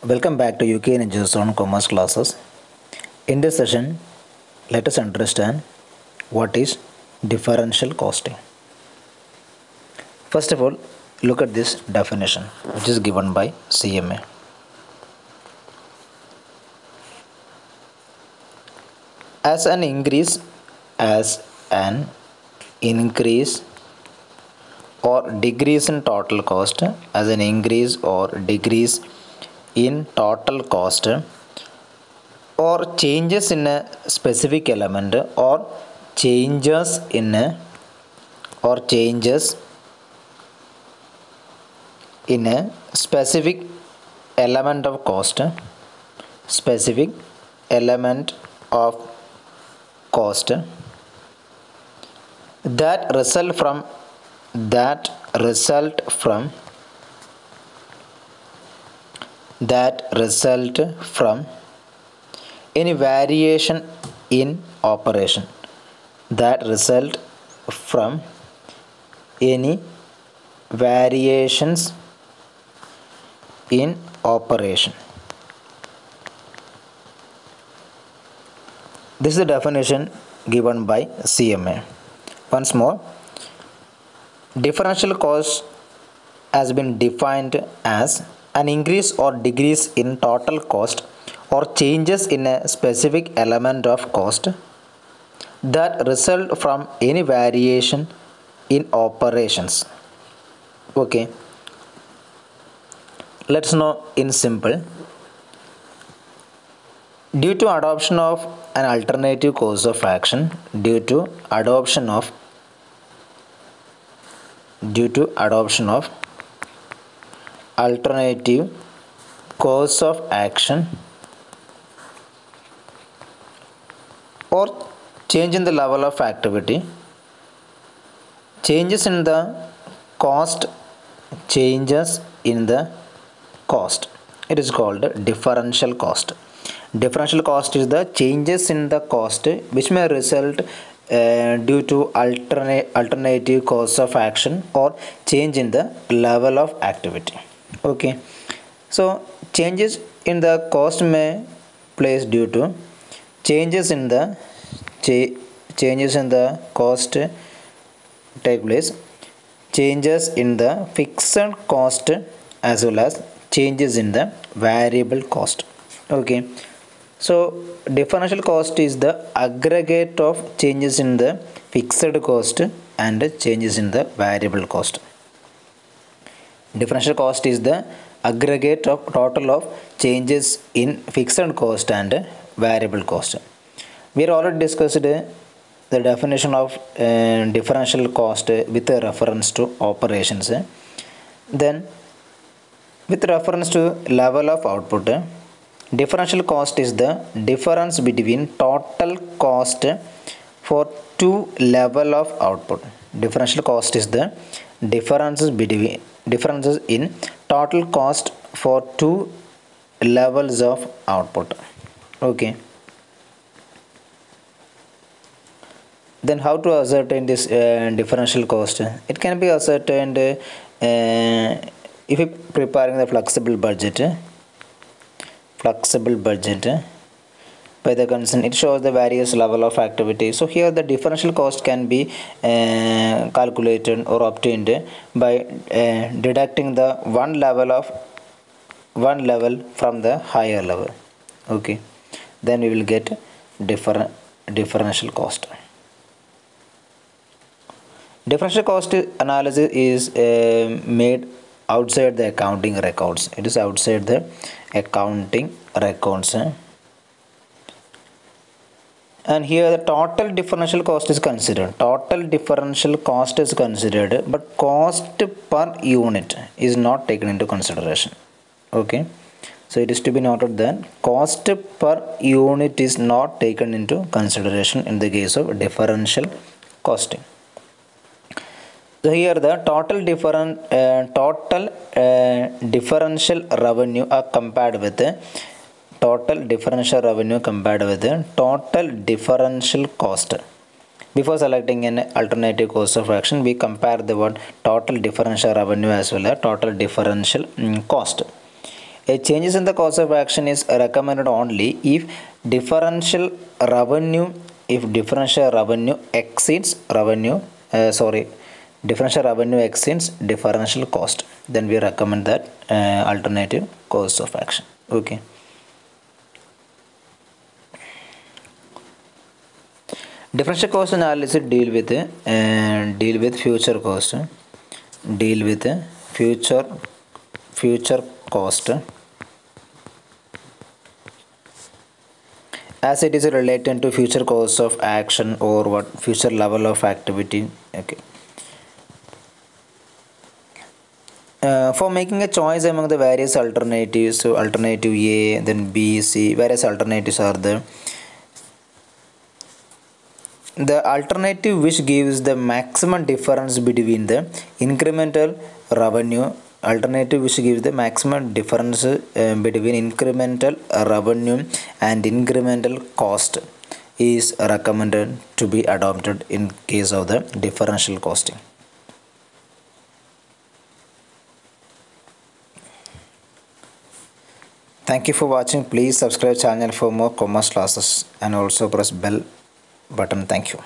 Welcome back to UK Ninja Zone Commerce classes. In this session, let us understand what is differential costing. First of all, look at this definition which is given by CMA. As an increase or decrease in total cost, as an increase or decrease in total cost, or changes in a specific element, or changes in a specific element of cost, that result from any variation in operation, that result from any variations in operation. This is the definition given by CMA. Once more, differential cost has been defined as an increase or decrease in total cost or changes in a specific element of cost that result from any variation in operations. Okay, let's know in simple. Due to adoption of an alternative course of action, due to adoption of alternative course of action, or change in the level of activity, changes in the cost, it is called differential cost. Differential cost is the changes in the cost which may result due to alternative course of action or change in the level of activity. Okay, so changes in the cost may place due to changes in the cost take place, changes in the fixed cost as well as changes in the variable cost. Okay, so differential cost is the aggregate of changes in the fixed cost and changes in the variable cost. Differential cost is the aggregate of total of changes in fixed cost and variable cost. We have already discussed the definition of differential cost with reference to operations. Then with reference to level of output, differential cost is the difference between total cost for two level of output. Differential cost is the differences in total cost for two levels of output. Okay, then how to ascertain this differential cost? It can be ascertained if you preparing the flexible budget by the concern. It shows the various level of activity. So here the differential cost can be calculated or obtained by deducting the one level from the higher level. Okay, then we will get differential cost. Differential cost analysis is made outside the accounting records. It is outside the accounting records. And here the total differential cost is considered. But cost per unit is not taken into consideration. Okay, so it is to be noted that cost per unit is not taken into consideration in the case of differential costing. So here the total differential revenue are compared with the total differential cost. Before selecting an alternative course of action, we compare the total differential revenue as well as total differential cost. A changes in the cost of action is recommended only if differential revenue exceeds differential revenue exceeds differential cost. Then we recommend that alternative course of action. Okay. Differential cost analysis deal with future cost. Deal with future cost as it is related to future course of action or what future level of activity. Okay. For making a choice among the various alternatives, so alternative A, then B, C, various alternatives are there. The alternative which gives the maximum difference between the incremental revenue, alternative which gives the maximum difference between incremental revenue and incremental cost is recommended to be adopted in case of the differential costing. Thank you for watching. Please subscribe channel for more commerce classes and also press bell button. Thank you.